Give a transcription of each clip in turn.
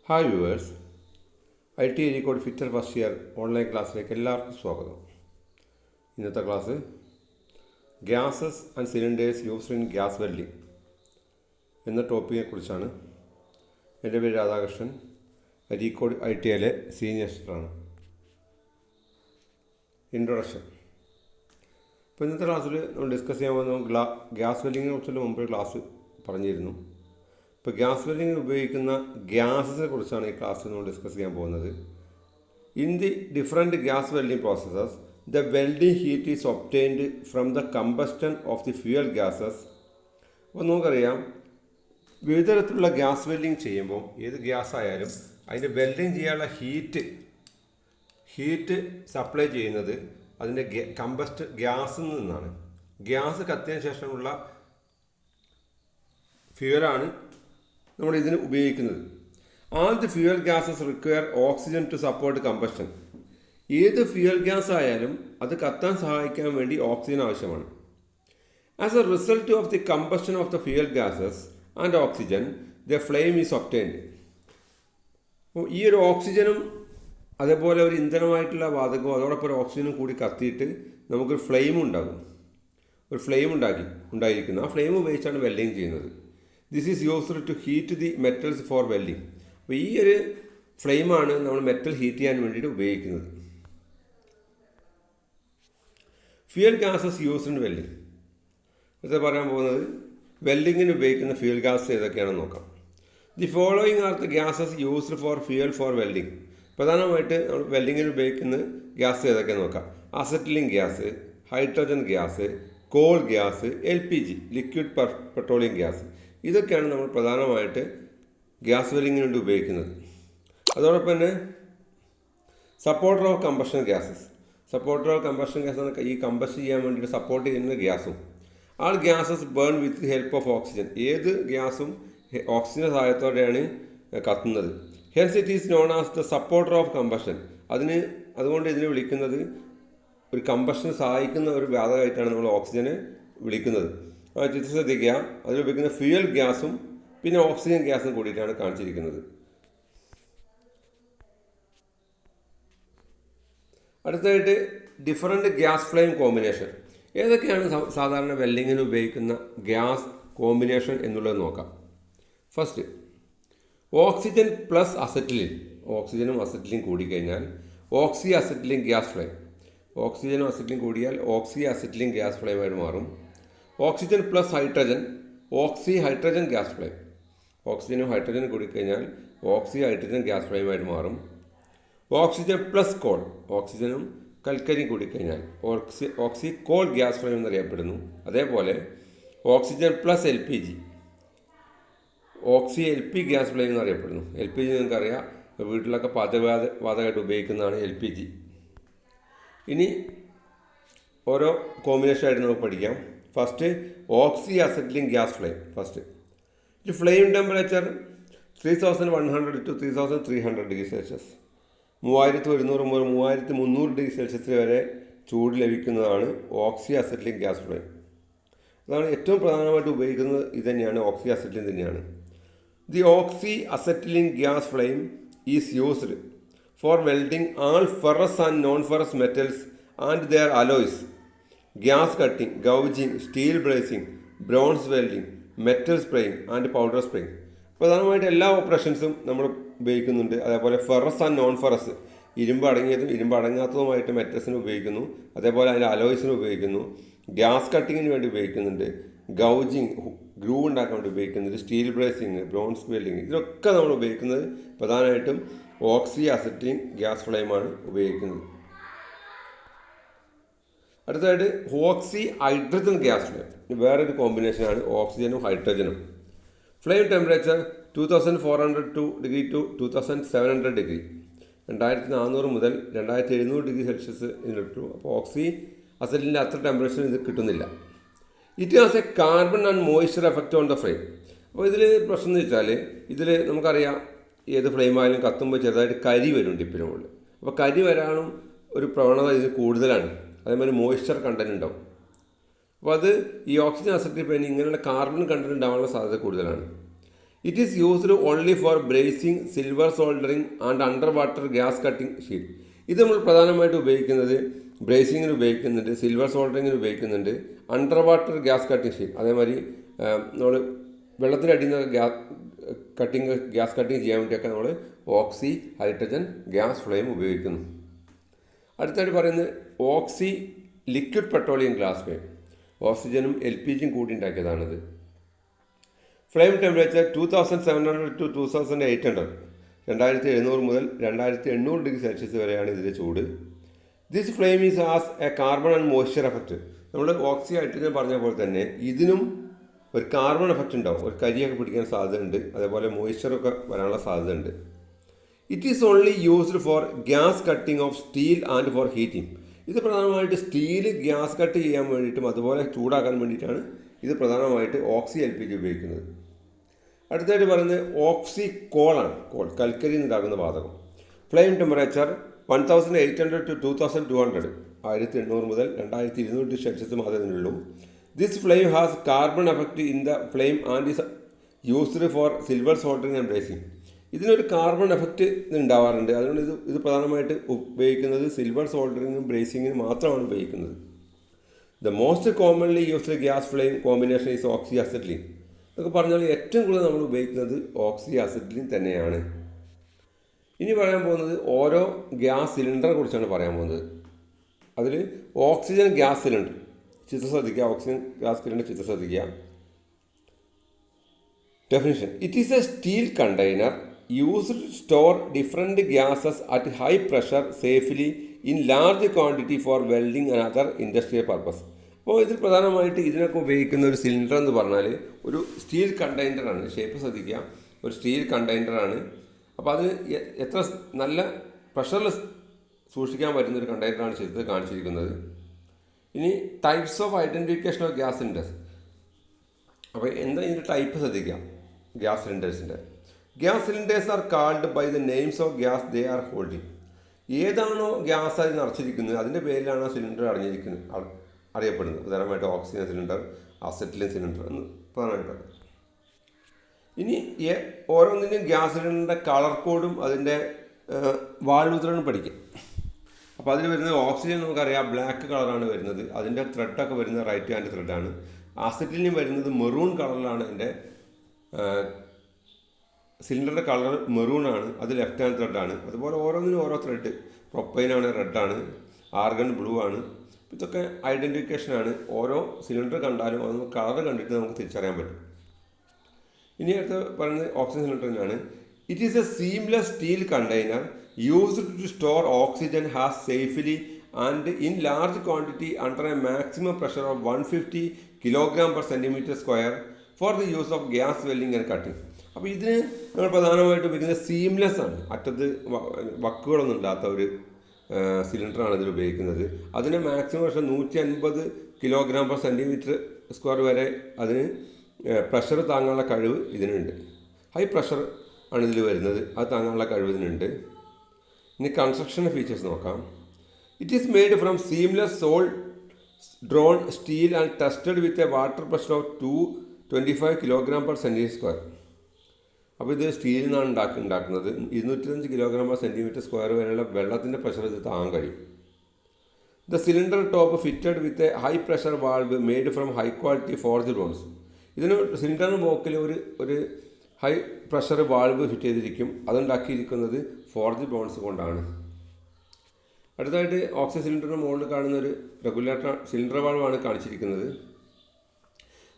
Hi viewers, IT Areekode fitter first year online ക്ലാസ്സിലേക്ക് എല്ലാവർക്കും സ്വാഗതം. ഇന്നത്തെ class gases and cylinders used in gas welding എന്ന ടോപ്പിക്കിനെ കുറിച്ചാണ്. എൻ്റെ പേര് രാധാകൃഷ്ണൻ, അരീക്കോട് ITയിലെ സീനിയർ ഇൻസ്ട്രക്ടറാണ്. ഇൻട്രൊഡക്ഷൻ. ഇപ്പോൾ ഇന്നത്തെ ക്ലാസ്സിൽ നമ്മൾ ഡിസ്കസ് ചെയ്യാൻ പോകുന്ന ഗ്യാസ് വെൽഡിങ്ങിനെ കുറിച്ചുള്ള മുമ്പ് ക്ലാസ് പറഞ്ഞിരുന്നു. ഇപ്പോൾ ഗ്യാസ് വെൽഡിങ്ങിന് ഉപയോഗിക്കുന്ന ഗ്യാസസിനെ കുറിച്ചാണ് ഈ ക്ലാസ്സിൽ നമ്മൾ ഡിസ്കസ് ചെയ്യാൻ പോകുന്നത്. In the different gas welding processes, the welding heat is obtained from the combustion of the fuel gases. അപ്പോൾ നമുക്കറിയാം, വിവിധ തരത്തിലുള്ള ഗ്യാസ് വെൽഡിങ് ചെയ്യുമ്പോൾ ഏത് ഗ്യാസ് ആയാലും അതിൻ്റെ വെൽഡിങ് ചെയ്യാനുള്ള ഹീറ്റ് സപ്ലൈ ചെയ്യുന്നത് അതിൻ്റെ ഗ്യാസിൽ നിന്നാണ്. ഗ്യാസ് കത്തിയതിന് ശേഷമുള്ള ഫ്യൂവലാണ് നമ്മൾ ഇതിന് ഉപയോഗിക്കുന്നത്. All the fuel gases require oxygen to support combustion. ഏത് ഫ്യൂവൽ ഗ്യാസ് ആയാലും അത് കത്താൻ സഹായിക്കാൻ വേണ്ടി ഓക്സിജൻ ആവശ്യമാണ്. As a result of the combustion of the fuel gases and oxygen, the flame is obtained. അപ്പോൾ ഈ ഒരു ഓക്സിജനും അതേപോലെ ഒരു ഇന്ധനമായിട്ടുള്ള വാതകവും അതോടൊപ്പം ഒരു ഓക്സിജനും കൂടി കത്തിയിട്ട് നമുക്കൊരു ഫ്ലെയിം ഉണ്ടാകും. ഒരു ഫ്ലെയിം ഉണ്ടായിരിക്കുന്നു. ആ ഫ്ലെയിം ഉപയോഗിച്ചാണ് വെൽഡിങ് ചെയ്യുന്നത്. This is used to heat the metals for welding. അപ്പോൾ ഈ ഒരു ഫ്ലെയിമാണ് നമ്മൾ മെറ്റൽ ഹീറ്റ് ചെയ്യാൻ വേണ്ടിയിട്ട് ഉപയോഗിക്കുന്നത്. Fuel gases used in welding. ഇത് പറയാൻ പോകുന്നത് വെൽഡിങ്ങിന് ഉപയോഗിക്കുന്ന ഫ്യൂവൽ ഗ്യാസ് ഏതൊക്കെയാണെന്ന് നോക്കാം. The following are the gases used for fuel for welding. പ്രധാനമായിട്ട് നമ്മൾ വെൽഡിങ്ങിന് ഉപയോഗിക്കുന്ന ഗ്യാസ് ഏതൊക്കെയാണെന്ന് നോക്കാം. Acetylene gas, hydrogen gas, coal gas, LPG liquid petroleum gas. ഇതൊക്കെയാണ് നമ്മൾ പ്രധാനമായിട്ട് ഗ്യാസ് വെൽഡിങ്ങിന് വേണ്ടി ഉപയോഗിക്കുന്നത്. അതോടൊപ്പം തന്നെ supporter of combustion gases. Supporter of combustion gas ആണ് ഈ കമ്പഷൻ ചെയ്യാൻ വേണ്ടിയിട്ട് സപ്പോർട്ട് ചെയ്യുന്ന ഗ്യാസും. ആൾ gases burn with the help of oxygen. ഏത് ഗ്യാസും ഓക്സിജൻ്റെ സഹായത്തോടെയാണ് കത്തുന്നത്. Hence it is known as the supporter of combustion. അതുകൊണ്ട് ഇതിനെ വിളിക്കുന്നത് ഒരു കമ്പഷന് സഹായിക്കുന്ന ഒരു വാതകമായിട്ടാണ് നമ്മൾ ഓക്സിജനെ വിളിക്കുന്നത്. ചിത്രം ശ്രദ്ധിക്കുക, അതിൽ ഉപയോഗിക്കുന്ന ഫ്യൂവൽ ഗ്യാസും പിന്നെ ഓക്സിജൻ ഗ്യാസും കൂടിയിട്ടാണ് കാണിച്ചിരിക്കുന്നത്. അടുത്തതായിട്ട് ഡിഫറൻറ്റ് ഗ്യാസ് ഫ്ലെയിം കോമ്പിനേഷൻ. ഏതൊക്കെയാണ് സാധാരണ വെൽഡിങ്ങിന് ഉപയോഗിക്കുന്ന ഗ്യാസ് കോമ്പിനേഷൻ എന്നുള്ളത് നോക്കാം. First, oxygen plus acetylene. ഓക്സിജനും അസറ്റിലിൻ കൂടിക്കഴിഞ്ഞാൽ ഓക്സി അസറ്റിലിൻ ഗ്യാസ് ഫ്ലെയിം. ഓക്സിജനും അസറ്റിലിൻ കൂടിയാൽ ഓക്സി അസറ്റിലിൻ ഗ്യാസ് ഫ്ലെയിമായിട്ട് മാറും. ഓക്സിജൻ പ്ലസ് ഹൈഡ്രജൻ, ഓക്സി ഹൈഡ്രജൻ ഗ്യാസ് ഫ്ലെയിം. ഓക്സിജനും ഹൈഡ്രജനും കൂടിക്കഴിഞ്ഞാൽ ഓക്സി ഹൈഡ്രജൻ ഗ്യാസ് ഫ്ലെയിമായിട്ട് മാറും. Oxygen plus call. ഓക്സിജനും കൽക്കരിയും കൂടിക്കഴിഞ്ഞാൽ ഓക്സി കോൾ ഗ്യാസ് ഫ്ലെയിം എന്നറിയപ്പെടുന്നു. അതേപോലെ ഓക്സിജൻ പ്ലസ് LPG, ഓക്സി LP ഗ്യാസ് ഫ്ലെയിം എന്നറിയപ്പെടുന്നു. LPG നിങ്ങൾക്കറിയാം, വീട്ടിലൊക്കെ വാതകമായിട്ട് ഉപയോഗിക്കുന്നതാണ് LPG. ഇനി ഓരോ കോമ്പിനേഷനായിട്ട് നമുക്ക് പഠിക്കാം. First, oxy acetylene gas flame. First, the flame temperature 3100 to 3300 degree Celsius. 3100 മുതൽ 3300 ഡിഗ്രി സെൽഷ്യസിൽ വരെ ചൂട് ലഭിക്കുന്നതാണ് ഓക്സി അസറ്റിലിൻ ഗ്യാസ് ഫ്ലെയിം. അതാണ് ഏറ്റവും പ്രധാനമായിട്ട് ഉപയോഗിക്കുന്നത്. ഇത് തന്നെയാണ്, ഓക്സി അസറ്റിലിൻ തന്നെയാണ്. The oxy acetylene gas flame is used for welding all ferrous and non ferrous metals and their alloys, gas cutting, gouging, steel brazing, bronze welding, metal spraying and powder spraying. പ്രധാനമായിട്ട് എല്ലാ ഓപ്പറേഷൻസും നമ്മൾ ഉപയോഗിക്കുന്നുണ്ട്. അതേപോലെ ferrous and non ferrous, ഇരുമ്പ് അടങ്ങിയതും ഇരുമ്പ് അടങ്ങാത്തതുമായിട്ട് മെറ്റൽസിന് ഉപയോഗിക്കുന്നു. അതേപോലെ അതിൻ്റെ അലോയ്സിന് ഉപയോഗിക്കുന്നു. ഗ്യാസ് കട്ടിങ്ങിന് വേണ്ടി ഉപയോഗിക്കുന്നുണ്ട്. ഗൗജിങ്, ഗ്രൂ ഉണ്ടാക്കാൻ വേണ്ടി ഉപയോഗിക്കുന്നുണ്ട്. സ്റ്റീൽ ബ്രേസിംഗ്, ബ്രോൺസ് വെൽഡിംഗ്, ഇതിലൊക്കെ നമ്മൾ ഉപയോഗിക്കുന്നത് പ്രധാനമായിട്ടും ഓക്സി അസറ്റിലിൻ ഗ്യാസ് ഫ്ലെയിമാണ് ഉപയോഗിക്കുന്നത്. അടുത്തതായിട്ട് ഓക്സി ഹൈഡ്രജൻ ഗ്യാസ് ഫ്ലെയിം. വേറൊരു കോമ്പിനേഷനാണ് ഓക്സിജനും ഹൈഡ്രജനും. Flame temperature 2400 degree to 2700 degree. 2400 മുതൽ 2700 ഡിഗ്രി സെൽഷ്യസ് ഇതിലിട്ടു. അപ്പോൾ ഓക്സി അസറ്റിലിൻ്റെ അത്ര ടെമ്പറേച്ചർ ഇത് കിട്ടുന്നില്ല. It has A carbon and moisture effect on the flame. അപ്പോൾ ഇതിൽ പ്രശ്നം എന്ന് വെച്ചാൽ, ഇതിൽ നമുക്കറിയാം ഏത് ഫ്ലെയിം ആയാലും കത്തുമ്പോൾ ചെറുതായിട്ട് കരി വരും ടിപ്പിന് മുകളിൽ. അപ്പോൾ കരി വരാനും ഒരു പ്രവണത ഇത് കൂടുതലാണ്. അതേമാതിരി മോയ്സ്ചർ കണ്ടന്റ് ഉണ്ടാവും. അപ്പോൾ അത് ഈ ഓക്സിജൻ അസറ്റിൽ പിന്നെ ഇങ്ങനെയുള്ള കാർബൺ കണ്ടന്റ് ഉണ്ടാവാനുള്ള സാധ്യത കൂടുതലാണ്. It is used only for brazing, silver soldering and under water gas cutting sheet. ഇത് നമ്മൾ പ്രധാനമായിട്ട് ഉപയോഗിക്കുന്നത് ബ്രേസിങ്ങിന് ഉപയോഗിക്കുന്നുണ്ട്, സിൽവർ സോൾഡറിങ്ങിന് ഉപയോഗിക്കുന്നുണ്ട്, under water gas cutting sheet. അതേമാതിരി നമ്മൾ വെള്ളത്തിലടിയിൽ നിന്ന് ഗ്യാസ് കട്ടിങ് ചെയ്യാൻ വേണ്ടിയൊക്കെ നമ്മൾ ഓക്സി ഹൈഡ്രജൻ ഗ്യാസ് ഫ്ലെയിം ഉപയോഗിക്കുന്നു. അടുത്തായിട്ട് പറയുന്നത് ഓക്സി ലിക്വിഡ് പെട്രോളിയം ഗ്യാസ് ഫ്ലെയിം. ഓക്സിജനും LPG കൂടി ഉണ്ടാക്കിയതാണിത്. ഫ്ലെയിം ടെമ്പറേച്ചർ 2700 to 2800, 2700 മുതൽ 2800 ഡിഗ്രി സെൽഷ്യസ് വരെയാണ് ഇതിൻ്റെ ചൂട്. This flame is as A carbon and moisture effect. നമ്മൾ ഓക്സി ഹൈഡ്രജൻ പറഞ്ഞ പോലെ തന്നെ ഇതിനും ഒരു കാർബൺ എഫക്റ്റ് ഉണ്ടാവും, ഒരു കരിയൊക്കെ പിടിക്കാൻ സാധ്യതയുണ്ട്, അതേപോലെ മോയ്സ്ചറൊക്കെ വരാനുള്ള സാധ്യതയുണ്ട്. It is only used for gas cutting of steel and four heating. ഇത് പ്രധാനമായിട്ട് സ്റ്റീൽ ഗ്യാസ് കട്ട് ചെയ്യാൻ വേണ്ടിയിട്ടും അതുപോലെ ചൂടാക്കാൻ വേണ്ടിയിട്ടാണ് ഇത് പ്രധാനമായിട്ട് ഓക്സി LPG ഉപയോഗിക്കുന്നത്. അടുത്തായിട്ട് പറയുന്നത് ഓക്സി കോളാണ്. കോൾ കൽക്കരി ഉണ്ടാകുന്ന വാതകം. ഫ്ലെയിം ടെമ്പറേച്ചർ 1800 to 2200, 1800 മുതൽ 2200 ഡിഗ്രി സെൽഷ്യസ് മാത്രമേ ഉള്ളൂ. This flame has carbon effect in the flame and is used four silver soldering and bracing. ഇതിനൊരു കാർബൺ എഫക്റ്റ് ഉണ്ടാവാറുണ്ട്. അതുകൊണ്ട് ഇത് പ്രധാനമായിട്ട് ഉപയോഗിക്കുന്നത് സിൽവർ സോൾഡറിങ്ങും ബ്രേസിങ്ങിനും മാത്രമാണ് ഉപയോഗിക്കുന്നത്. The most commonly used gas flame combination is oxy acetylene. എന്നൊക്കെ പറഞ്ഞാൽ ഏറ്റവും കൂടുതൽ നമ്മൾ ഉപയോഗിക്കുന്നത് ഓക്സി അസെറ്റിലീൻ തന്നെയാണ്. ഇനി പറയാൻ പോകുന്നത് ഓരോ ഗ്യാസ് സിലിണ്ടറെ കുറിച്ചാണ് പറയാൻ പോകുന്നത്. അതിൽ ഓക്സിജൻ ഗ്യാസ് സിലിണ്ടർ ചിത്രം ശ്രദ്ധിക്കുക. ഓക്സിജൻ ഗ്യാസ് സിലിണ്ടർ ചിത്രം ശ്രദ്ധിക്കുക. Definition: it is a steel container used to store different gases at high pressure safely in large quantity for welding and other industrial purpose. അപ്പോൾ ഇതിൽ പ്രധാനമായിട്ട് ഇതിനൊക്കെ ഉപയോഗിക്കുന്ന ഒരു സിലിണ്ടർ എന്ന് പറഞ്ഞാൽ ഒരു സ്റ്റീൽ കണ്ടെയ്നറാണ്. ഷേപ്പ് ശ്രദ്ധിക്കുക, ഒരു സ്റ്റീൽ കണ്ടെയ്നറാണ്. അപ്പോൾ അതിന് എത്ര നല്ല പ്രഷറിൽ സൂക്ഷിക്കാൻ പറ്റുന്ന ഒരു കണ്ടെയ്നറാണ് ചിത്രത്തിൽ കാണിച്ചിരിക്കുന്നത്. ഇനി types of identification of gas cylinders. അപ്പോൾ എന്താ ഇതിൻ്റെ ടൈപ്പ് ശ്രദ്ധിക്കാം. ഗ്യാസ് സിലിണ്ടേഴ്സിൻ്റെ gas cylinders are called by the names of gas they are holding. ഏതാണോ ഗ്യാസ് അതിൽ നിറച്ചിരിക്കുന്നത് അതിൻ്റെ പേരിലാണ് ആ സിലിണ്ടർ അറിയപ്പെടുന്നത്. ഉദാഹരണമായിട്ട് ഓക്സിജൻ സിലിണ്ടർ, അസെറ്റിലിൻ സിലിണ്ടർ എന്ന് പ്രധാനമായിട്ട്. ഇനി ഓരോന്നിൻ്റെയും ഗ്യാസ് സിലിണ്ടറിൻ്റെ കളർ കോഡും അതിൻ്റെ വാൽവുകളും പഠിക്കും. അപ്പോൾ അതിൽ വരുന്നത് ഓക്സിജൻ നമുക്കറിയാം ബ്ലാക്ക് കളറാണ് വരുന്നത്, അതിൻ്റെ ത്രെഡൊക്കെ വരുന്നത് റൈറ്റ് ഹാൻഡ് ത്രെഡാണ്. അസെറ്റിലിൻ വരുന്നത് മെറൂൺ കളറിലാണ്. അതിൻ്റെ സിലിണ്ടറിൻ്റെ കളർ മെറൂണാണ്, അത് ലെഫ്റ്റ് ഹാൻഡ് ത്രെഡാണ്. അതുപോലെ ഓരോന്നിനും ഓരോ ത്രെഡ്. പ്രൊപ്പൈനാണ് റെഡാണ്, ആർഗൺ ബ്ലൂ ആണ്. ഇതൊക്കെ ഐഡൻറ്റിഫിക്കേഷനാണ്. ഓരോ സിലിണ്ടർ കണ്ടാലും അത് കളർ കണ്ടിട്ട് നമുക്ക് തിരിച്ചറിയാൻ പറ്റും. ഇനി അടുത്ത് പറയുന്നത് ഓക്സിജൻ സിലിണ്ടർ തന്നെയാണ്. It is a seamless steel container used to store oxygen gas safely and in large quantity under a maximum pressure of 150 kg/cm² for the use of gas welding and cutting. അപ്പോൾ ഇതിന് നമ്മൾ പ്രധാനമായിട്ട് ഉപയോഗിക്കുന്നത് seamless ആണ്. അറ്റത്ത് വക്കുകളൊന്നും ഇല്ലാത്ത ഒരു സിലിണ്ടറാണ് ഇതിൽ ഉപയോഗിക്കുന്നത്. അതിന് മാക്സിമം പ്രഷർ 150 kg/cm² വരെ അതിന് പ്രഷർ താങ്ങാനുള്ള കഴിവ് ഇതിനുണ്ട്. ഹൈ പ്രഷർ ആണ് ഇതിൽ വരുന്നത്, അത് താങ്ങാനുള്ള കഴിവ് ഇതിനുണ്ട്. ഇനി കൺസ്ട്രക്ഷൻ ഫീച്ചേഴ്സ് നോക്കാം. It is made from seamless sold drone steel and tested with a water pressure of 225 kg/cm². അപ്പോൾ ഇത് സ്റ്റീലിൽ നിന്നാണ് ഉണ്ടാക്കുന്നത്. 205 kg/cm² വരെയുള്ള വെള്ളത്തിൻ്റെ പ്രഷർ ഇത് താങ്ങാൻ കഴിയും. The cylinder top fitted with a high pressure valve made from high quality forged bronze. ഇതിന് സിലിണ്ടറിന് മോക്കിൽ ഒരു ഹൈ പ്രഷർ വാൾവ് ഫിറ്റ് ചെയ്തിരിക്കും. അതുണ്ടാക്കിയിരിക്കുന്നത് ഫോർജ്ഡ് ബോൺസ് കൊണ്ടാണ്. അടുത്തായിട്ട് ഓക്സിജൻ സിലിണ്ടറിന് മുകളിൽ കാണുന്ന ഒരു റെഗുലേറ്റർ സിലിണ്ടർ വാൾവാണ് കാണിച്ചിരിക്കുന്നത്.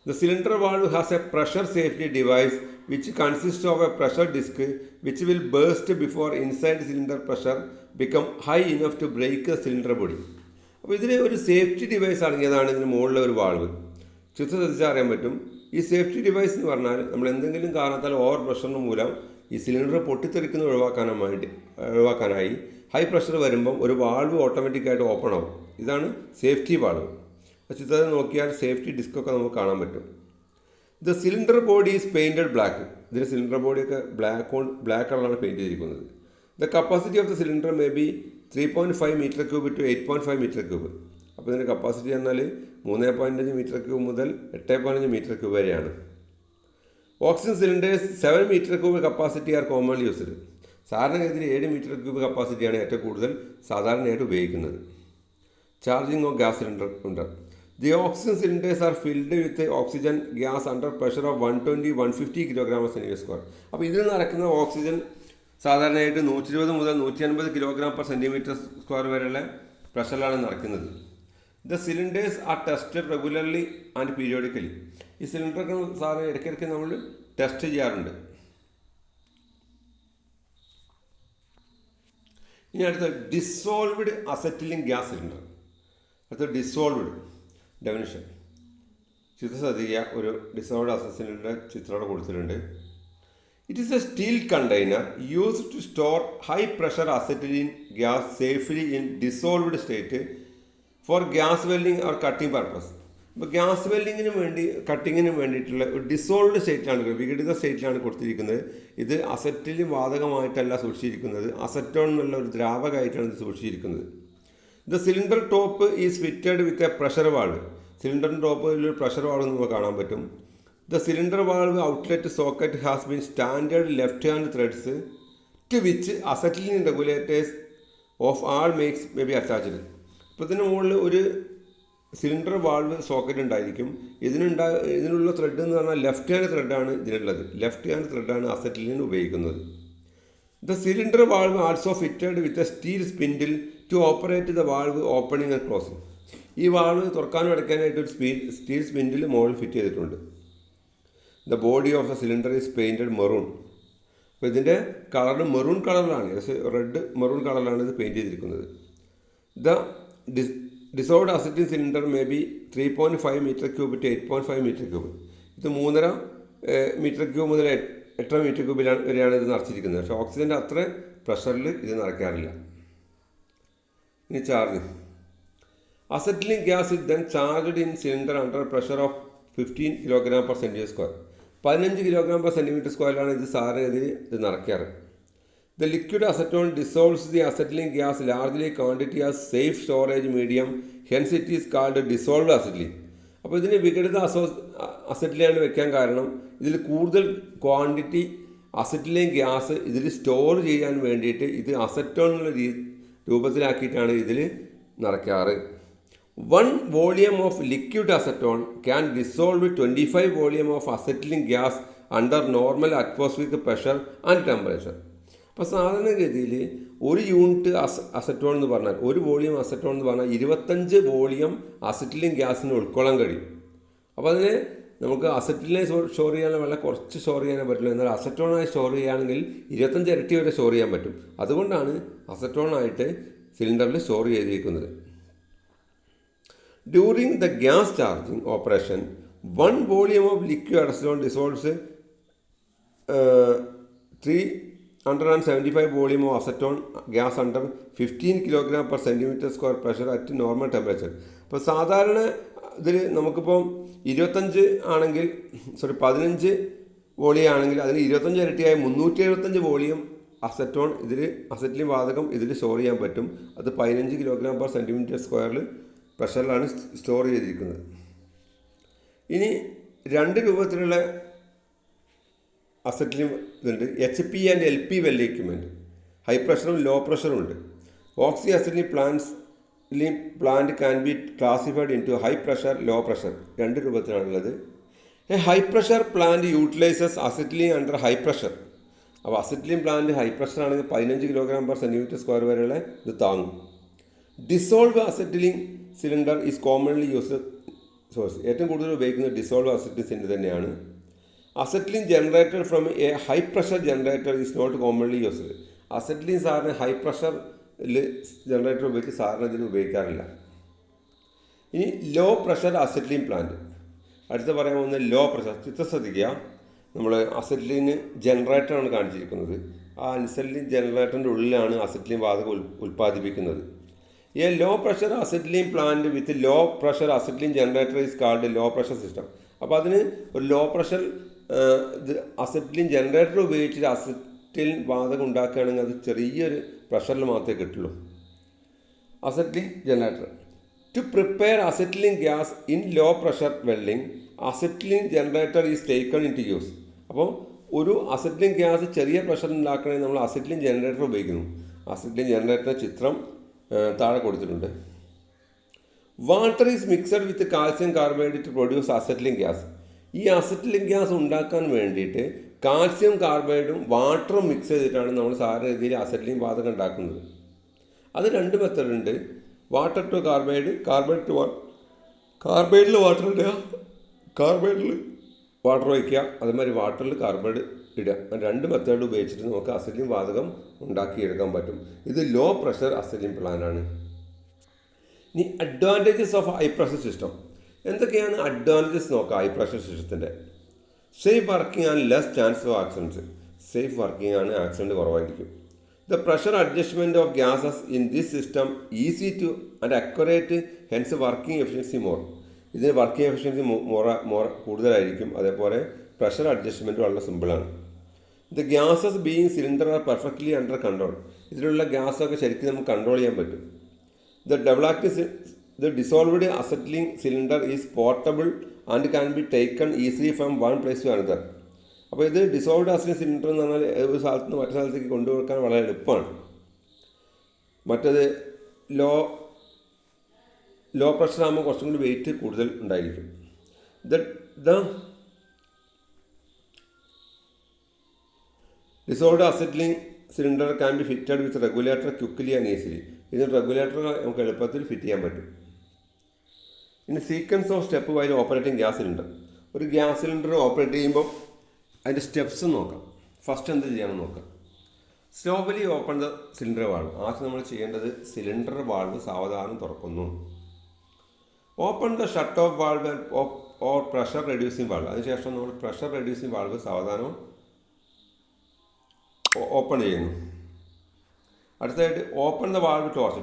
The cylinder valve has a pressure safety device which consists of a pressure disc which will burst before inside cylinder pressure become high enough to break the cylinder body. അപ്പോൾ ഇതിന് ഒരു safety device അടങ്ങിയതാണ് ഇതിന് മുകളിലെ ഒരു valve. ചിത്രം ശ്രദ്ധിച്ചാൽ അറിയാൻ പറ്റും. ഈ സേഫ്റ്റി ഡിവൈസ് എന്ന് പറഞ്ഞാൽ നമ്മൾ എന്തെങ്കിലും കാരണത്താൽ ഓവർ പ്രഷറിന് മൂലം ഈ സിലിണ്ടർ പൊട്ടിത്തെറിക്കുന്നത് ഒഴിവാക്കാനായി ഹൈ പ്രഷർ വരുമ്പം ഒരു വാൾവ് ഓട്ടോമാറ്റിക്കായിട്ട് ഓപ്പൺ ആവും. ഇതാണ് സേഫ്റ്റി വാൾവ്. ചിത്രത്തിൽ നോക്കിയാൽ സേഫ്റ്റി ഡിസ്കൊക്കെ നമുക്ക് കാണാൻ പറ്റും. The cylinder body is painted black. ഇതിൻ്റെ സിലിണ്ടർ ബോഡിയൊക്കെ ബ്ലാക്ക് കളറാണ് പെയിൻറ്റ് ചെയ്തിരിക്കുന്നത്. The capacity of the cylinder may be 3.5 m³ to 8.5 m³. അപ്പോൾ ഇതിൻ്റെ കപ്പാസിറ്റി എന്നാൽ 3.5 m³ മുതൽ 8.5 m³ വരെയാണ്. Oxygen cylinders 7 metre cube capacity are commonly used. സാധാരണഗതിയിൽ 7 മീറ്റർ ക്യൂബ് കപ്പാസിറ്റിയാണ് ഏറ്റവും കൂടുതൽ സാധാരണയായിട്ട് ഉപയോഗിക്കുന്നത്. ചാർജിങ് ഓഫ് ഗ്യാസ് സിലിണ്ടർ ഉണ്ട്. The oxygen cylinders are filled with oxygen gas under pressure of 120-150 kg/cm². അപ്പോൾ ഇതിൽ നടക്കുന്ന ഓക്സിജൻ സാധാരണയായിട്ട് 120 മുതൽ 150 kg/cm² വരെയുള്ള പ്രഷറിലാണ് നിറയ്ക്കുന്നത്. The cylinders are tested regularly and periodically. ഈ സിലിണ്ടറൊക്കെ സാധാരണ ഇടയ്ക്കിടയ്ക്ക് നമ്മൾ ടെസ്റ്റ് ചെയ്യാറുണ്ട്. ഇനി അടുത്ത ഡിസോൾവ്ഡ് അസറ്റിലിൻ ഗ്യാസ് സിലിണ്ടർ. അടുത്ത ഡിസോൾവ്ഡ് ഡെഫിനിഷൻ. ചിത്രം ശ്രദ്ധിക്കുക. ഒരു ഡിസോൾവ്ഡ് അസറ്റിലിൻ്റെ ചിത്രം കൊടുത്തിട്ടുണ്ട്. It is a steel container used to store high pressure acetylene gas safely in dissolved state for gas welding or cutting purpose. ഇപ്പോൾ ഗ്യാസ് വെൽഡിങ്ങിന് വേണ്ടി കട്ടിങ്ങിന് വേണ്ടിയിട്ടുള്ള ഒരു ഡിസോൾവ്ഡ് സ്റ്റേറ്റിലാണ്, വിഘടിത സ്റ്റേറ്റിലാണ് കൊടുത്തിരിക്കുന്നത്. ഇത് അസറ്റിലിൻ വാതകമായിട്ടല്ല സൂക്ഷിച്ചിരിക്കുന്നത്, അസറ്റോൺ എന്നുള്ള ഒരു ദ്രാവകമായിട്ടാണ് ഇത് സൂക്ഷിച്ചിരിക്കുന്നത്. The cylinder top is fitted with a pressure valve. സിലിണ്ടറിൻ്റെ ടോപ്പിൽ ഒരു പ്രഷർ വാൾവ് നമുക്ക് കാണാൻ പറ്റും. The cylinder valve outlet socket has been standard left hand threads to which acetylene regulators of all makes may be attached. ഇപ്പോൾ ഇതിന് മുകളിൽ ഒരു സിലിണ്ടർ വാൾവ് സോക്കറ്റ് ഉണ്ടായിരിക്കും. ഇതിനുള്ള ത്രെഡ് എന്ന് പറഞ്ഞാൽ ലെഫ്റ്റ് ഹാൻഡ് ത്രെഡാണ് ഇതിനുള്ളത്. ലെഫ്റ്റ് ഹാൻഡ് ത്രെഡാണ് അസറ്റിലിൻ ഉപയോഗിക്കുന്നത്. The cylinder valve also fitted with a steel spindle to operate the valve opening and closing. ഈ വാൾവ് തുറക്കാനും അടയ്ക്കാനായിട്ട് ഒരു സ്റ്റീൽ സ്പിൻഡിൽ മുകളിൽ ഫിറ്റ് ചെയ്തിട്ടുണ്ട്. The body of the cylinder is painted maroon. അപ്പോൾ ഇതിൻ്റെ കളർ മെറൂൺ കളറിലാണ്, റെഡ് മെറൂൺ കളറിലാണ് ഇത് പെയിൻറ്റ് ചെയ്തിരിക്കുന്നത്. The dissolved acetylene cylinder may be 3.5 metre cube to 8.5 metre cube. ഇത് 3.5 മീറ്റർ ക്യൂബ് മുതൽ 8 മീറ്റർ ക്യൂബിലാണ് വരെയാണ് ഇത് നിറച്ചിരിക്കുന്നത്. പക്ഷേ ഓക്സിജൻ്റെ അത്ര പ്രഷറിൽ ഇത് നിറയ്ക്കാറില്ല. ഇനി charge. Acetylene gas is then charged in cylinder under pressure of 15 kg/cm². 15 kg/cm² ഇത് സാധാരണഗതിയിൽ ഇത് നിറയ്ക്കാറ്. The liquid acetone dissolves the acetylene gas largely quantity as safe storage medium, hence it is called dissolved acetylene. അപ്പോൾ ഇതിന് വിഘടിത അസറ്റിലിനാണ് വെക്കാൻ കാരണം ഇതിൽ കൂടുതൽ ക്വാണ്ടിറ്റി അസറ്റിലിൻ ഗ്യാസ് ഇതിൽ സ്റ്റോർ ചെയ്യാൻ വേണ്ടിയിട്ട് ഇത് അസറ്റോൺ എന്നുള്ള രൂപത്തിലാക്കിയിട്ടാണ് ഇതിൽ നിറയ്ക്കാറ്. 1 volume of liquid acetone can dissolve 25 volume of acetylene gas under normal atmospheric pressure and temperature. അപ്പോൾ സാധാരണഗതിയിൽ ഒരു യൂണിറ്റ് അസറ്റോൺ എന്ന് പറഞ്ഞാൽ, ഒരു വോളിയം അസറ്റോൺ എന്ന് പറഞ്ഞാൽ 25 വോളിയം അസറ്റിലിൻ ഗ്യാസിന് ഉൾക്കൊള്ളാൻ കഴിയും. അപ്പോൾ അതിന് നമുക്ക് അസറ്റിലിനെ സ്റ്റോർ ചെയ്യാൻ വളരെ കുറച്ച് സ്റ്റോർ ചെയ്യാനേ പറ്റുള്ളൂ. എന്നാൽ അസറ്റോണായി സ്റ്റോർ ചെയ്യുകയാണെങ്കിൽ 25 ഇരട്ടി വരെ സ്റ്റോർ ചെയ്യാൻ പറ്റും. അതുകൊണ്ടാണ് അസറ്റോണായിട്ട് സിലിണ്ടറിൽ സ്റ്റോർ ചെയ്തിരിക്കുന്നത്. During the gas charging operation 1 volume of liquid acetone dissolves 375 volume of acetone gas under 15 kg/cm² pressure at normal temperature. അപ്പോൾ സാധാരണ ഇതിൽ നമുക്കിപ്പം 15 വോളിയം ആണെങ്കിൽ അതിന് 25 ഇരട്ടിയായ 375 വോളിയം അസറ്റിലിൻ വാതകം ഇതിൽ സ്റ്റോർ ചെയ്യാൻ പറ്റും. അത് 15 kg/cm² പ്രഷറിലാണ് സ്റ്റോർ ചെയ്തിരിക്കുന്നത്. ഇനി 2 രൂപത്തിലുള്ള അസറ്റിലിൻ ഇതുണ്ട്. HP and LP weld equipment. High പ്രഷറും ലോ പ്രഷറും ഉണ്ട്. Oxy acetylene plant can be classified into high pressure, low pressure. 2 രൂപത്തിലാണുള്ളത്. A high pressure plant utilises acetylene under high pressure. അപ്പോൾ acetylene plant high pressure ആണെങ്കിൽ 15 kg/cm² വരെയുള്ള ഇത് താങ്ങും. Dissolve acetylene cylinder is commonly used source. ഏറ്റവും കൂടുതൽ ഉപയോഗിക്കുന്നത് dissolve acetylene cylinder തന്നെയാണ്. Acetylene generated from a high pressure generator is not commonly used. Acetylene സാറിന് ഹൈ പ്രഷറിൽ ജനറേറ്റർ ഉപയോഗിച്ച് സാറിന് ഇതിൽ ഉപയോഗിക്കാറില്ല. ഇനി ലോ പ്രഷർ അസറ്റിലിൻ പ്ലാന്റ്. അടുത്ത് പറയാൻ പോകുന്നത് ലോ പ്രഷർ. ചിത്രം ശ്രദ്ധിക്കുക. നമ്മൾ അസറ്റിലിന് ജനറേറ്ററാണ് കാണിച്ചിരിക്കുന്നത്. ആ അസറ്റിലിൻ ജനറേറ്ററിൻ്റെ ഉള്ളിലാണ് അസറ്റിലിൻ വാതകം ഉൽപ്പാദിപ്പിക്കുന്നത്. A low pressure acetylene plant with low pressure acetylene generator is called low pressure system. അപ്പോൾ അതിന് ഒരു ലോ പ്രഷർ അസറ്റിലിൻ ജനറേറ്റർ ഉപയോഗിച്ചിട്ട് അസറ്റിലിൻ വാതകം ഉണ്ടാക്കുകയാണെങ്കിൽ അത് ചെറിയൊരു പ്രഷറിൽ മാത്രമേ കിട്ടുള്ളൂ. Acetylene generator. To prepare acetylene gas in low pressure welding, acetylene generator is taken into use. അപ്പോൾ ഒരു അസിറ്റിലിൻ ഗ്യാസ് ചെറിയ പ്രഷർ ഉണ്ടാക്കണമെങ്കിൽ നമ്മൾ അസിറ്റിലിൻ ജനറേറ്റർ ഉപയോഗിക്കുന്നു. അസിറ്റിലിൻ ജനറേറ്ററിൻ്റെ ചിത്രം താഴെ കൊടുത്തിട്ടുണ്ട്. Water is mixed with calcium carbide to produce acetylene gas. ഈ അസിറ്റിലിൻ ഗ്യാസ് ഉണ്ടാക്കാൻ വേണ്ടിയിട്ട് കാൽസ്യം കാർബൈഡും വാട്ടറും മിക്സ് ചെയ്തിട്ടാണ് നമ്മൾ സാധാരണ രീതിയിൽ അസിറ്റിലിൻ വാതകം ഉണ്ടാക്കുന്നത്. അത് 2 മെത്തേഡ് ഉണ്ട്. Water to carbide, carbide to water. കാർബൈഡിൽ വാട്ടർ ഇടുക, കാർബൈഡിൽ വാട്ടർ ഒഴിക്കുക, അതേമാതിരി വാട്ടറിൽ കാർബൈഡ് ഇടുക. 2 മെത്തേഡ് ഉപയോഗിച്ചിട്ട് നമുക്ക് അസിറ്റിലിൻ വാതകം ഉണ്ടാക്കിയെടുക്കാൻ പറ്റും. ഇത് ലോ പ്രഷർ അസിറ്റിലിൻ പ്ലാന്റാണ്. ഇനി advantages of high pressure system. എന്തൊക്കെയാണ് അഡ്വാൻറ്റേജസ് നോക്കാം ഹൈ പ്രഷർ സിസ്റ്റത്തിൻ്റെ? Safe working and less chance of accidents. Safe working ആണ്, ആക്സിഡൻറ്റ് കുറവായിരിക്കും. The pressure adjustment of gases in this system easy two and accurate, hence working efficiency more. ഇതിന് working efficiency കൂടുതലായിരിക്കും. അതേപോലെ pressure adjustment വളരെ സിമ്പിളാണ്. The gases being cylinder are perfectly under control. ഇതിലുള്ള ഗ്യാസൊക്കെ ശരിക്കും നമുക്ക് കൺട്രോൾ ചെയ്യാൻ പറ്റും. The dissolved acetylene cylinder is portable and can be taken easily from one place to another. അപ്പോൾ ഇത് ഡിസോൾവ്ഡ് അസിറ്റിലിൻ സിലിണ്ടർ എന്ന് പറഞ്ഞാൽ ഒരു സ്ഥലത്ത് നിന്ന് മറ്റു സ്ഥലത്തേക്ക് കൊണ്ടുപോകാൻ വളരെ എളുപ്പമാണ്. മറ്റത് ലോ പ്രഷർ ആകുമ്പോൾ കുറച്ചും കൂടി വെയിറ്റ് കൂടുതൽ ഉണ്ടായിരിക്കും. The dissolved acetylene cylinder can be fitted with regulator quickly and easily. ഇതിന് റെഗുലേറ്റർ നമുക്ക് എളുപ്പത്തിൽ ഫിറ്റ് ചെയ്യാൻ പറ്റും. ഇനി sequence of step while operating gas cylinder. ഒരു ഗ്യാസ് സിലിണ്ടർ ഓപ്പറേറ്റ് ചെയ്യുമ്പോൾ അതിൻ്റെ സ്റ്റെപ്സ് നോക്കാം. ഫസ്റ്റ് എന്ത് ചെയ്യണമെന്ന് നോക്കാം. Slowly open the cylinder valve. ആദ്യം നമ്മൾ ചെയ്യേണ്ടത് സിലിണ്ടർ വാൾവ് സാവധാനം തുറക്കുന്നു. Open the shut off valve or pressure reducing valve. അതിനുശേഷം നമ്മൾ പ്രഷർ റെഡ്യൂസിങ് വാൾവ് സാവധാനം ഓപ്പൺ ചെയ്യുന്നു. അടുത്തതായിട്ട് ഓപ്പൺ ദ വാൾവ് ടോർച്ച്.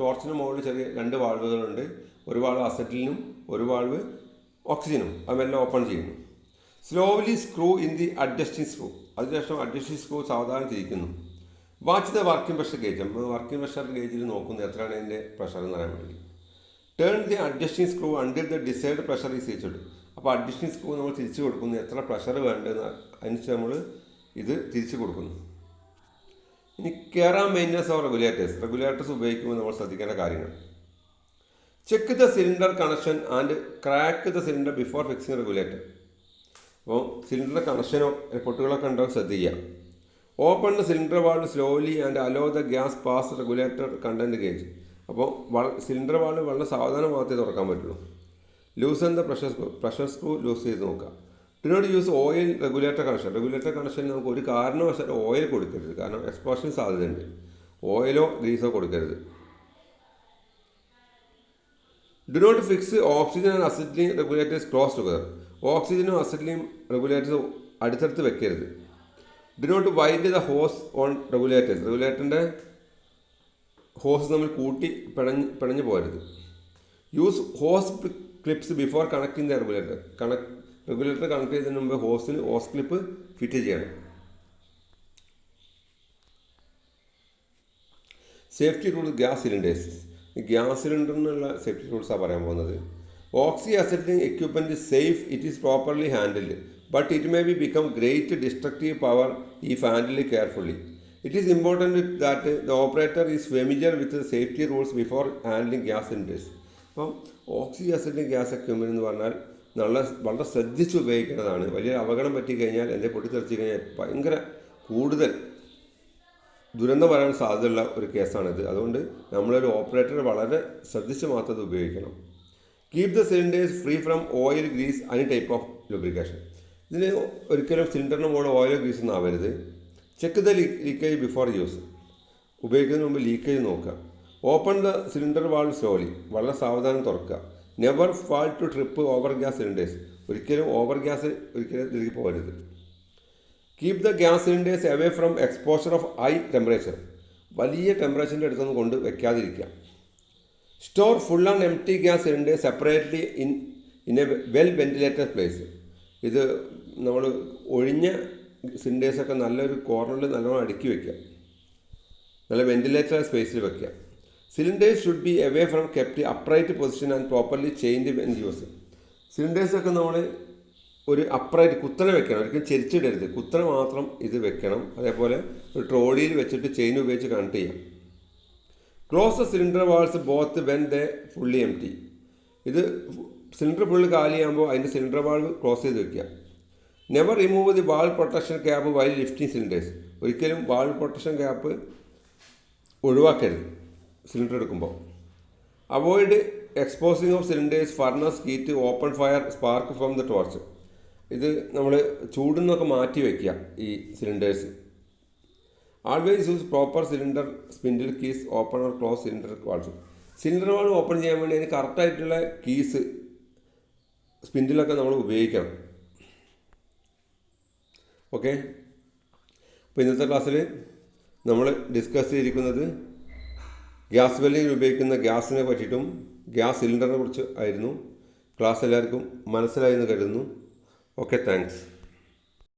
ടോർച്ചിന് മുകളിൽ ചെറിയ 2 വാൾവുകളുണ്ട്. ഒരു വാൾവ് അസറ്റിലിനും ഒരു വാൾവ് ഓക്സിജനും. അതെല്ലാം ഓപ്പൺ ചെയ്യുന്നു. Slowly screw in the adjusting screw. അതിനുശേഷം അഡ്ജസ്റ്റിംഗ് സ്ക്രൂ സാവധാനം തിരിക്കുന്നു. Watch the working pressure gauge. Working pressure ഗേജിൽ നോക്കുന്നു എത്രയാണ് അതിൻ്റെ പ്രഷർ എന്ന് പറയാൻ വേണ്ടി. Turn the adjusting screw until the desired pressure is reached. അപ്പോൾ അഡ്ജസ്റ്റിംഗ് സ്ക്രൂ നമ്മൾ തിരിച്ചു കൊടുക്കുന്നു. എത്ര പ്രഷർ വേണ്ടതെന്ന് അനുസരിച്ച് നമ്മൾ ഇത് തിരിച്ചു കൊടുക്കുന്നു. ഇനി care and maintenance of regulators ഉപയോഗിക്കുമ്പോൾ നമ്മൾ ശ്രദ്ധിക്കേണ്ട കാര്യങ്ങൾ. Check the cylinder connection and crack the cylinder before fixing regulator. അപ്പോൾ സിലിണ്ടറിൻ്റെ കണക്ഷനോ പൊട്ടുകളൊക്കെ ഉണ്ടോ ശ്രദ്ധിക്കുക. Open the cylinder valve slowly and allow the gas pass regulator content gauge. അപ്പോൾ സിലിണ്ടർ വാൾവ് വളരെ സാവധാനം മാത്രമേ തുറക്കാൻ പറ്റുള്ളൂ. Loosen the pressure screw loose ചെയ്ത് നോക്കുക. Do not use oil regulator connection. Regulator കണക്ഷനിൽ നമുക്ക് ഒരു കാരണവശാലും ഓയിൽ കൊടുക്കരുത്. കാരണം എക്സ്പ്ലോഷൻ സാധ്യതയുണ്ട്. ഓയിലോ ഗ്രീസോ കൊടുക്കരുത്. Do not fix oxygen and acetylene regulators close together. ഓക്സിജനും അസിറ്റിലിൻ റെഗുലേറ്റേഴ്സ് അടുത്തടുത്ത് വെക്കരുത്. Do not wind the hose on regulators. റെഗുലേറ്ററിൻ്റെ ഹോസ് നമ്മൾ കൂട്ടി പിണഞ്ഞു പോകരുത്. Use hose clips before connecting the regulator. Regulator connect ചെയ്യുന്നതിന് മുമ്പ് ഹോസ് ക്ലിപ്പ് ഫിറ്റ് ചെയ്യണം. Safety rules gas cylinders. Gas സിലിണ്ടറിനുള്ള സേഫ്റ്റി റൂൾസാണ് പറയാൻ പോകുന്നത്. Oxy acetylene equipment safe it is properly handled but it may be become great destructive power if handled carefully. It is important that the operator is familiar with safety rules before handling gas cylinders. അപ്പം ഓക്സി acetylene gas equipment എന്ന് പറഞ്ഞാൽ വളരെ ശ്രദ്ധിച്ച് ഉപയോഗിക്കേണ്ടതാണ്. വലിയൊരു അപകടം പറ്റിക്കഴിഞ്ഞാൽ എന്തെങ്കിലും പൊട്ടിത്തെറിച്ച് കഴിഞ്ഞാൽ ഭയങ്കര കൂടുതൽ ദുരന്തം വരാൻ സാധ്യതയുള്ള ഒരു കേസാണിത്. അതുകൊണ്ട് നമ്മളൊരു ഓപ്പറേറ്റർ വളരെ ശ്രദ്ധിച്ച് മാത്രം അത് ഉപയോഗിക്കണം. Keep the cylinders free from oil grease any type of lubrication. ഇതിന് ഒരിക്കലും സിലിണ്ടറിന് മുകളിൽ ഓയിലോ ഗ്രീസ് ഒന്നും ആവരുത്. Check the leakage before use. ഉപയോഗിക്കുന്നതിന് മുമ്പ് ലീക്കേജ് നോക്കുക. Open the cylinder valve slowly. വളരെ സാവധാനം തുറക്കുക. Never fall to trip over gas cylinders. ഒരിക്കലും ഓവർ ഗ്യാസ് ഇതിലേക്ക് പോകരുത്. Keep the gas cylinders away from exposure of high temperature. വലിയ ടെമ്പറേച്ചറിൻ്റെ അടുത്തൊന്നും കൊണ്ട് വെക്കാതിരിക്കുക. Store full and empty gas cylinders separately in A well ventilated place. ഇത് നമ്മൾ ഒഴിഞ്ഞ സിലിണ്ടേഴ്സൊക്കെ നല്ലൊരു കോർണറിൽ നല്ലോണം അടുക്കി വയ്ക്കുക. നല്ല വെന്റിലേറ്റഡ് സ്പേസിൽ വയ്ക്കുക. Cylinders should be away from kept upright position and properly chained when use. സിലിണ്ടേഴ്സൊക്കെ നമ്മൾ ഒരു അപ്രൈറ്റ് കുത്തനെ വെക്കണം, ഒരിക്കലും ചെരിച്ചിടരുത്, കുത്തനെ മാത്രം ഇത് വെക്കണം. അതേപോലെ ഒരു ട്രോളിയിൽ വെച്ചിട്ട് ചെയിൻ ഉപയോഗിച്ച് കണക്ട് ചെയ്യാം. Close the cylinder valves both when the fully empty. ഇത് സിലിണ്ടർ ഫുള്ള് കാലിയാകുമ്പോൾ അതിൻ്റെ സിലിണ്ടർ വാൾവ് ക്ലോസ് ചെയ്ത് വെക്കുക. Never remove the valve protection cap while lifting cylinders. ഒരിക്കലും വാൾവ് പ്രൊട്ടക്ഷൻ ക്യാപ്പ് ഒഴിവാക്കരുത് സിലിണ്ടർ എടുക്കുമ്പോൾ. Avoid exposing of cylinders, furnace, heat, open fire, spark from the torch. ഇത് നമ്മൾ ചൂടിൽ നിന്നൊക്കെ മാറ്റി വയ്ക്കുക ഈ cylinders. Always use proper cylinder spindle keys open or close cylinder valve. Cylinder valve open ചെയ്യാൻ വേണ്ടി അതിന് കറക്റ്റായിട്ടുള്ള കീസ് സ്പിൻഡിലൊക്കെ നമ്മൾ ഉപയോഗിക്കണം. ഓക്കെ, അപ്പോൾ ഇന്നത്തെ ക്ലാസ്സിൽ നമ്മൾ ഡിസ്കസ് ചെയ്തിരിക്കുന്നത് ഗ്യാസ് വെൽഡിങ്ങിൽ ഉപയോഗിക്കുന്ന ഗ്യാസിനെ പറ്റിയിട്ടും ഗ്യാസ് സിലിണ്ടറിനെ കുറിച്ച് ആയിരുന്നു. ക്ലാസ് എല്ലാവർക്കും മനസ്സിലായി എന്ന് കരുതുന്നു. Okay, thanks.